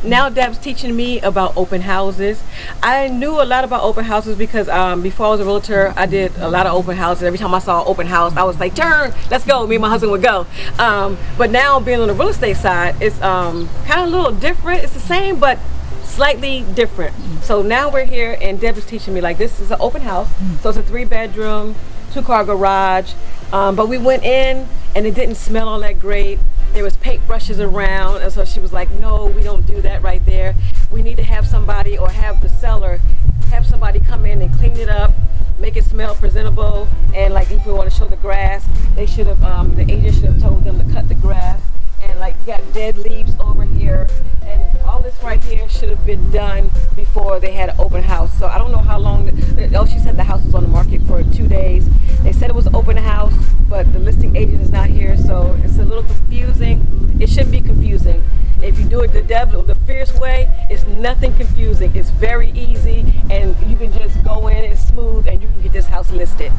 now Deb's teaching me about open houses. I knew a lot about open houses because before I was a realtor, I did a lot of open houses. Every time I saw an open house, I was like, turn, let's go. Me and my husband would go. But now being on the real estate side, it's kind of a little different. It's the same, but slightly different. So now we're here and Deb is teaching me, like, this is an open house. So it's a 3-bedroom, 2-car garage. But we went in and it didn't smell all that great. There was paintbrushes around, and so she was like, no, we don't do that right there. We need to have somebody, or have the seller have somebody come in and clean it up, make it smell presentable. And like, if we want to show the grass, they should have, the agent should have told them to cut the grass. And like, got dead leaves over here, and all this right here should have been done before they had an open house. So I don't know how long. She said the house was on the market for 2 days. They said it was an open house, but the listing agent is not here, so it's a little confusing. It shouldn't be confusing. If you do it the fierce way, it's nothing confusing. It's very easy, and you can just go in, it's smooth, and you can get this house listed.